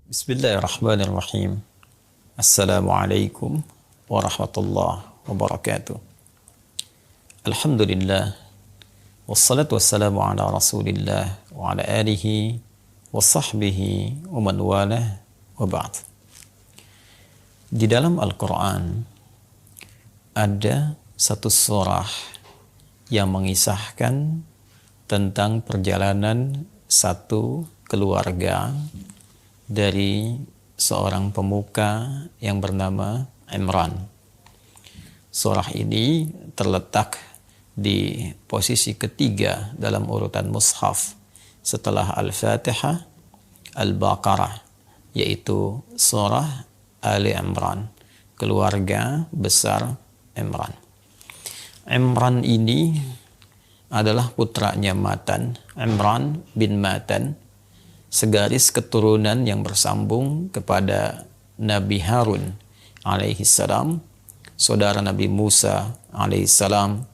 Bismillahirrahmanirrahim. Assalamualaikum warahmatullahi wabarakatuh. Alhamdulillah. Wassalatu wassalamu ala rasulillah wa ala alihi wa sahbihi wa man walah wa ba'd. Di dalam Al-Quran ada satu surah yang mengisahkan tentang perjalanan satu keluarga dari seorang pemuka yang bernama Imran. Surah ini terletak di posisi ketiga dalam urutan mushaf setelah Al-Fatihah, Al-Baqarah, yaitu surah Ali Imran, keluarga besar Imran. Imran ini adalah putranya Matan, Imran bin Matan, segaris keturunan yang bersambung kepada Nabi Harun alaihi salam, saudara Nabi Musa alaihi salam,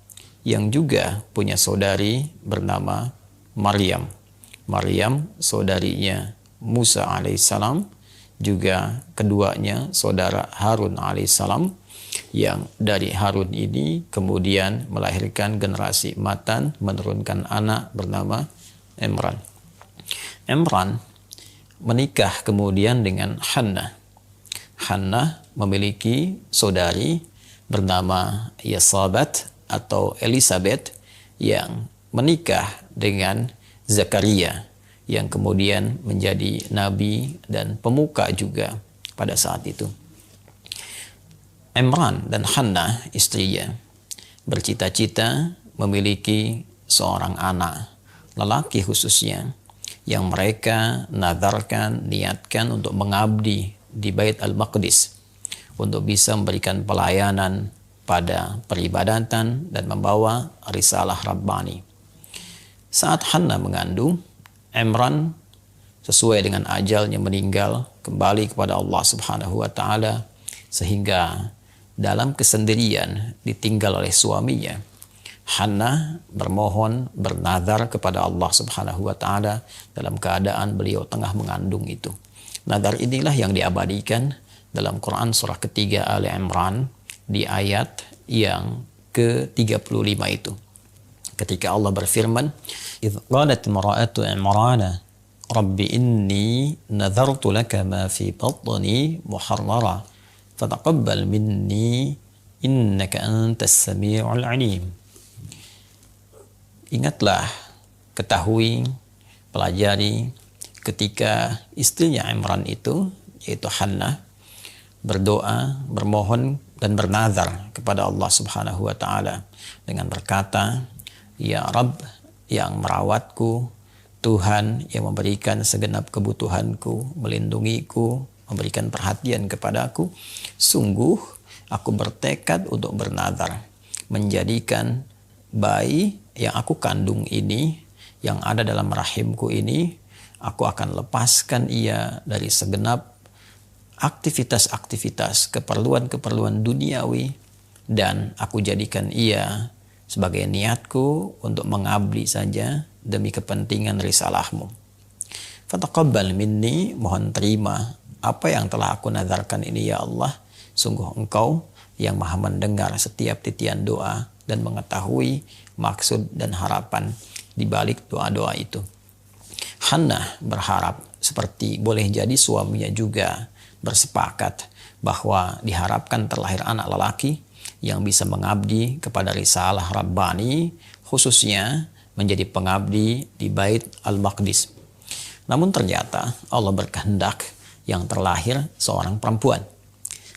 yang juga punya saudari bernama Maryam. Maryam saudarinya Musa alaihi salam, juga keduanya saudara Harun alaihi salam, yang dari Harun ini kemudian melahirkan generasi Matan, menurunkan anak bernama Imran. Imran menikah kemudian dengan Hannah. Hannah memiliki saudari bernama Yesabat atau Elizabeth yang menikah dengan Zakaria yang kemudian menjadi nabi dan pemuka juga pada saat itu. Imran dan Hannah istrinya bercita-cita memiliki seorang anak lelaki khususnya yang mereka nadarkan, niatkan untuk mengabdi di Bait Al-Maqdis untuk bisa memberikan pelayanan pada peribadatan dan membawa risalah Rabbani. Saat Hannah mengandung, Imran sesuai dengan ajalnya meninggal kembali kepada Allah Subhanahu wa taala, sehingga dalam kesendirian ditinggal oleh suaminya. Hannah bermohon, bernazar kepada Allah Subhanahu wa taala dalam keadaan beliau tengah mengandung itu. Nazar inilah yang diabadikan dalam Quran surah ketiga Ali Imran di ayat yang ke-35 itu. Ketika Allah berfirman, "Idz qalat imra'atu Imrana, Rabbi inni nazartu laka ma fi batni muharrara, fataqabbal minni innaka antas sami'ul 'alim." Ingatlah, ketahui, pelajari ketika istrinya Imran itu, yaitu Hannah, berdoa, bermohon dan bernazar kepada Allah Subhanahu wa taala dengan berkata, "Ya Rabb yang merawatku, Tuhan yang memberikan segenap kebutuhanku, melindungiku, memberikan perhatian kepadaku, sungguh aku bertekad untuk bernazar menjadikan bayi yang aku kandung ini, yang ada dalam rahimku ini, aku akan lepaskan ia dari segenap aktivitas-aktivitas, keperluan-keperluan duniawi, dan aku jadikan ia sebagai niatku untuk mengabdi saja demi kepentingan risalahmu. Fataqabbal minni, mohon terima apa yang telah aku nazarkan ini ya Allah. Sungguh Engkau yang maha mendengar setiap titian doa dan mengetahui maksud dan harapan di balik doa-doa itu. Hannah berharap seperti boleh jadi suaminya juga bersepakat bahwa diharapkan terlahir anak lelaki yang bisa mengabdi kepada risalah Rabbani, khususnya menjadi pengabdi di Bait Al-Maqdis. Namun ternyata Allah berkehendak yang terlahir seorang perempuan.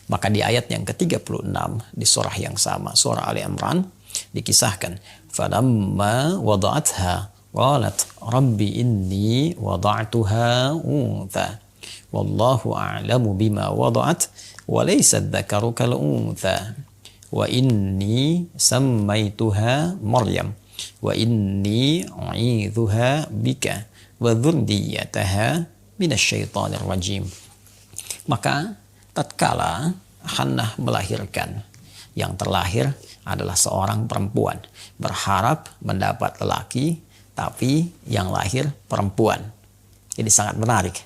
Maka di ayat yang ke-36 di surah yang sama, surah Ali Imran, dikisahkan, "Falamma wada'atha qalat rabbi inni wada'tuha untha wallahu a'lamu bima wada'at wa laysa dzakaru kal untha wa inni sammaituha Maryam wa inni u'idzuha bika wa dzurriyyataha minasyaitonir rajim." Maka tatkala Hannah melahirkan, yang terlahir adalah seorang perempuan, berharap mendapat lelaki, tapi yang lahir perempuan. Jadi sangat menarik.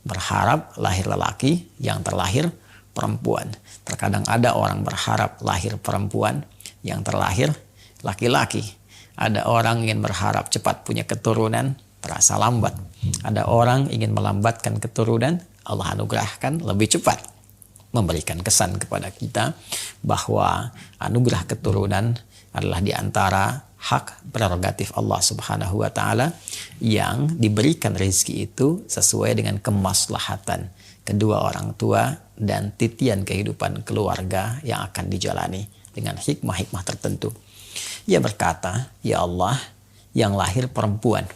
berharap lahir lelaki, yang terlahir perempuan. Terkadang ada orang berharap lahir perempuan, yang terlahir laki-laki. Ada orang ingin berharap cepat punya keturunan, terasa lambat. Ada orang ingin melambatkan keturunan, Allah anugerahkan lebih cepat. Memberikan kesan kepada kita bahwa anugerah keturunan adalah di antara hak prerogatif Allah Subhanahu wa taala yang diberikan rezeki itu sesuai dengan kemaslahatan kedua orang tua dan titian kehidupan keluarga yang akan dijalani dengan hikmah-hikmah tertentu. Ia berkata, "Ya Allah, yang lahir perempuan."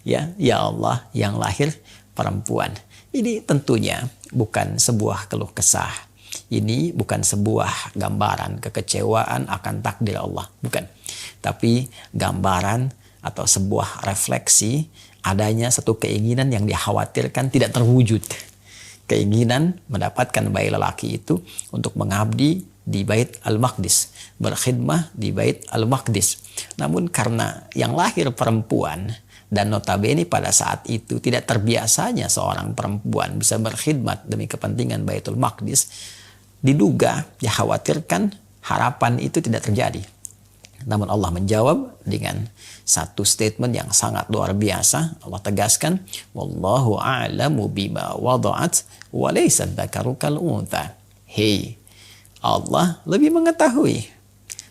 Ya Allah, yang lahir perempuan. Ini tentunya bukan sebuah keluh kesah. Ini bukan sebuah gambaran kekecewaan akan takdir Allah, bukan. Tapi gambaran atau sebuah refleksi adanya satu keinginan yang dikhawatirkan tidak terwujud. Keinginan mendapatkan bayi lelaki itu untuk mengabdi di Bait Al-Maqdis, berkhidmah di Bait Al-Maqdis. Namun karena yang lahir perempuan, dan notabene pada saat itu tidak terbiasanya seorang perempuan bisa berkhidmat demi kepentingan Baitul Maqdis, diduga, dikhawatirkan harapan itu tidak terjadi. Namun Allah menjawab dengan satu statement yang sangat luar biasa. Allah tegaskan, "Wallahu a'lamu bima wada'at wa laysa dzakaru kal untha." Hei, Allah lebih mengetahui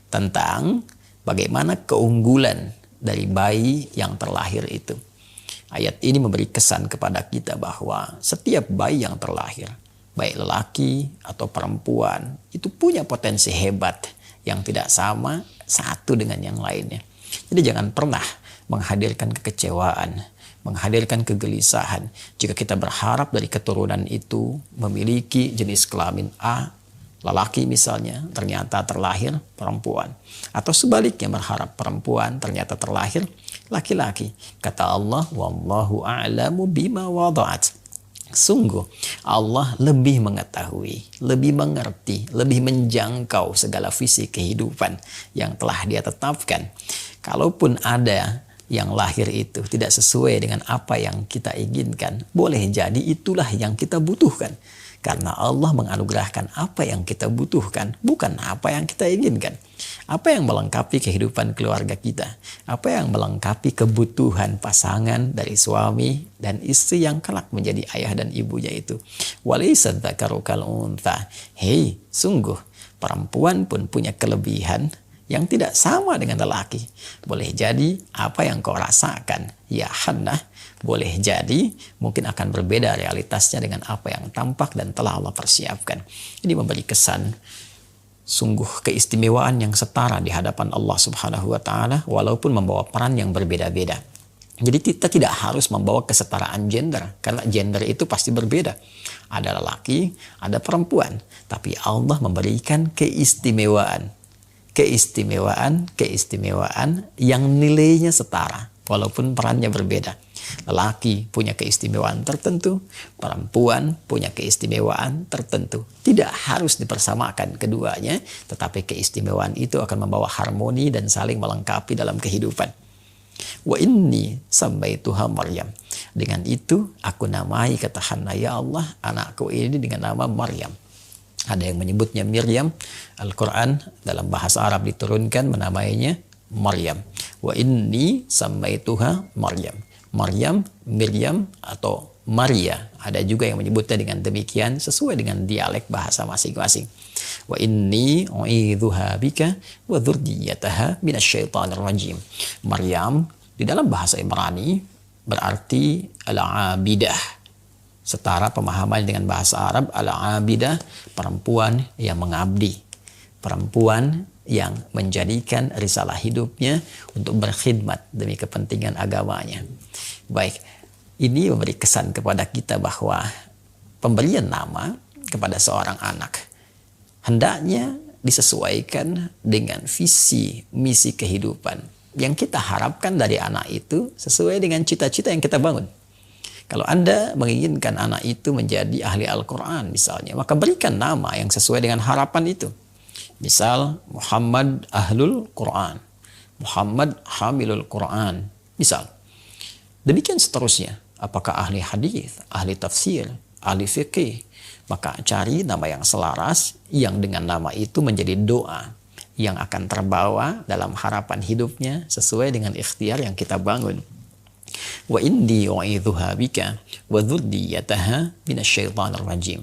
tentang bagaimana keunggulan dari bayi yang terlahir itu. Ayat ini memberi kesan kepada kita bahwa setiap bayi yang terlahir, baik lelaki atau perempuan, itu punya potensi hebat yang tidak sama satu dengan yang lainnya. Jadi jangan pernah menghadirkan kekecewaan, menghadirkan kegelisahan jika kita berharap dari keturunan itu memiliki jenis kelamin A, lelaki misalnya, ternyata terlahir perempuan. Atau sebaliknya berharap perempuan, ternyata terlahir laki-laki. Kata Allah, "Wallahu a'lamu bima wada'at." Sungguh Allah lebih mengetahui, lebih mengerti, lebih menjangkau segala visi kehidupan yang telah Dia tetapkan. Kalaupun ada yang lahir itu tidak sesuai dengan apa yang kita inginkan, boleh jadi itulah yang kita butuhkan. Karena Allah menganugerahkan apa yang kita butuhkan, bukan apa yang kita inginkan. Apa yang melengkapi kehidupan keluarga kita, apa yang melengkapi kebutuhan pasangan dari suami dan istri yang kelak menjadi ayah dan ibunya itu. Walaysa dzakaru kal untha. Hei, sungguh perempuan pun punya kelebihan yang tidak sama dengan lelaki. Boleh jadi apa yang kau rasakan, ya Hannah, boleh jadi mungkin akan berbeda realitasnya dengan apa yang tampak dan telah Allah persiapkan. Ini memberi kesan sungguh keistimewaan yang setara di hadapan Allah Subhanahu wa taala walaupun membawa peran yang berbeda-beda. Jadi kita tidak harus membawa kesetaraan gender karena gender itu pasti berbeda. Ada lelaki, ada perempuan, tapi Allah memberikan keistimewaan yang nilainya setara walaupun perannya berbeda. Lelaki punya keistimewaan tertentu, perempuan punya keistimewaan tertentu. Tidak harus dipersamakan keduanya, tetapi keistimewaan itu akan membawa harmoni dan saling melengkapi dalam kehidupan. Wa inni sammaituha Maryam. Dengan itu aku namai, kata Hannah, ya Allah, anakku ini dengan nama Maryam. Ada yang menyebutnya Miriam. Al-Quran dalam bahasa Arab diturunkan menamainya Maryam. Wa inni sammaituha Maryam. Maryam, Miriam atau Maria. Ada juga yang menyebutnya dengan demikian sesuai dengan dialek bahasa masing-masing. Wa inni u'idzuha bika wa dzurriyyataha minasyaitonir rajim. Maryam di dalam bahasa Ibrani berarti al-abidah. Setara pemahaman dengan bahasa Arab, al-abidah, perempuan yang mengabdi. Perempuan yang menjadikan risalah hidupnya untuk berkhidmat demi kepentingan agamanya. Baik, ini memberi kesan kepada kita bahwa pemberian nama kepada seorang anak hendaknya disesuaikan dengan visi misi kehidupan yang kita harapkan dari anak itu sesuai dengan cita-cita yang kita bangun. Kalau Anda menginginkan anak itu menjadi ahli Al-Quran misalnya, maka berikan nama yang sesuai dengan harapan itu. Misal Muhammad Ahlul Quran, Muhammad Hamilul Quran, misal. Demikian seterusnya. apakah ahli hadis, ahli tafsir, ahli fikih, maka cari nama yang selaras, yang dengan nama itu menjadi doa yang akan terbawa dalam harapan hidupnya sesuai dengan ikhtiar yang kita bangun. Wa inni u'idzuha bika wa dzurriyyataha minasyaitonir rajim.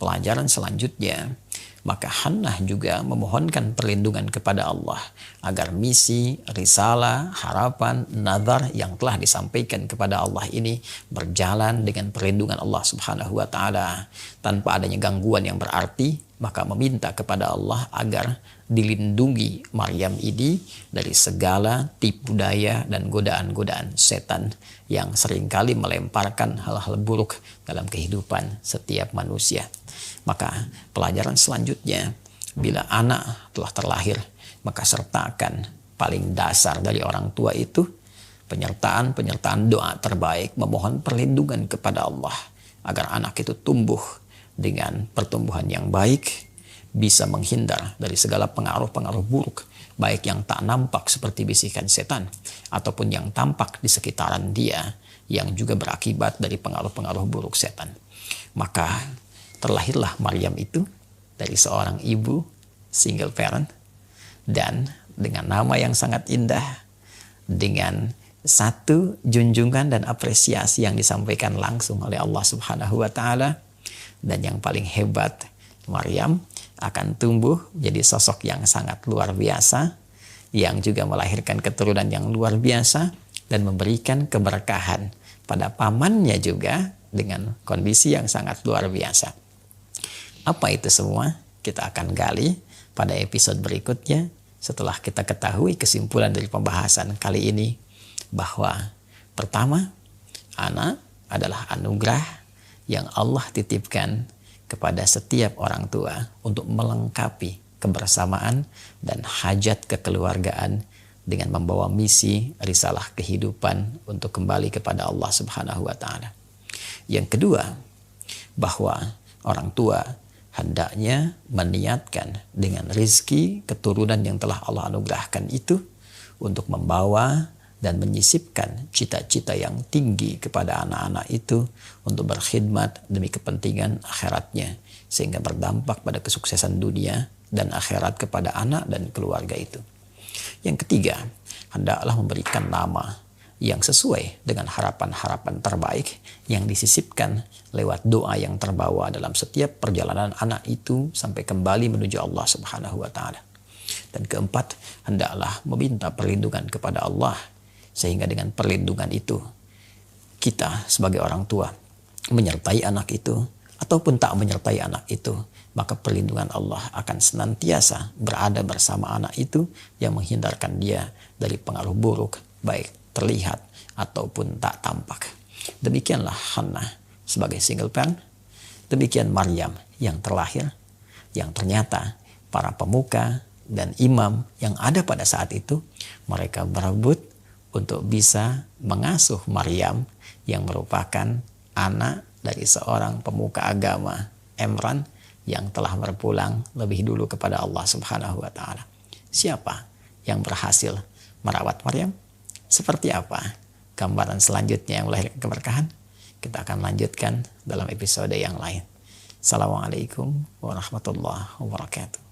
Pelajaran selanjutnya, maka Hannah juga memohonkan perlindungan kepada Allah agar misi, risalah, harapan, nazar yang telah disampaikan kepada Allah ini berjalan dengan perlindungan Allah Subhanahu wa taala tanpa adanya gangguan yang berarti. Maka meminta kepada Allah agar dilindungi Maryam ini dari segala tipu daya dan godaan-godaan setan yang seringkali melemparkan hal-hal buruk dalam kehidupan setiap manusia. Maka pelajaran selanjutnya, bila anak telah terlahir, maka sertakan paling dasar dari orang tua itu penyertaan doa terbaik, memohon perlindungan kepada Allah agar anak itu tumbuh dengan pertumbuhan yang baik, bisa menghindar dari segala pengaruh-pengaruh buruk, baik yang tak nampak seperti bisikan setan, ataupun yang tampak di sekitaran dia, yang juga berakibat dari pengaruh-pengaruh buruk setan. Maka terlahirlah Maryam itu dari seorang ibu single parent, dan dengan nama yang sangat indah, dengan satu junjungan dan apresiasi yang disampaikan langsung oleh Allah Subhanahu wa taala. Dan yang paling hebat, Maryam akan tumbuh jadi sosok yang sangat luar biasa, yang juga melahirkan keturunan yang luar biasa dan memberikan keberkahan pada pamannya juga dengan kondisi yang sangat luar biasa. Apa itu semua? Kita akan gali pada episode berikutnya setelah kita ketahui kesimpulan dari pembahasan kali ini, bahwa pertama, anak adalah anugerah yang Allah titipkan kepada setiap orang tua untuk melengkapi kebersamaan dan hajat kekeluargaan dengan membawa misi risalah kehidupan untuk kembali kepada Allah Subhanahu wa taala. Yang kedua, bahwa orang tua hendaknya meniatkan dengan rizki keturunan yang telah Allah anugerahkan itu untuk membawa dan menyisipkan cita-cita yang tinggi kepada anak-anak itu untuk berkhidmat demi kepentingan akhiratnya, sehingga berdampak pada kesuksesan dunia dan akhirat kepada anak dan keluarga itu. Yang ketiga, hendaklah memberikan nama yang sesuai dengan harapan-harapan terbaik yang disisipkan lewat doa yang terbawa dalam setiap perjalanan anak itu sampai kembali menuju Allah Subhanahu wa taala. Dan keempat, hendaklah meminta perlindungan kepada Allah, sehingga dengan perlindungan itu kita sebagai orang tua menyertai anak itu ataupun tak menyertai anak itu, maka perlindungan Allah akan senantiasa berada bersama anak itu yang menghindarkan dia dari pengaruh buruk, baik terlihat ataupun tak tampak. Demikianlah Hannah sebagai single parent, demikian Maryam yang terlahir, yang ternyata para pemuka dan imam yang ada pada saat itu, mereka berebut untuk bisa mengasuh Maryam yang merupakan anak dari seorang pemuka agama, Imran, yang telah berpulang lebih dulu kepada Allah Subhanahu wa taala. Siapa yang berhasil merawat Maryam? Seperti apa gambaran selanjutnya yang melahirkan keberkahan? Kita akan lanjutkan dalam episode yang lain. Assalamualaikum warahmatullahi wabarakatuh.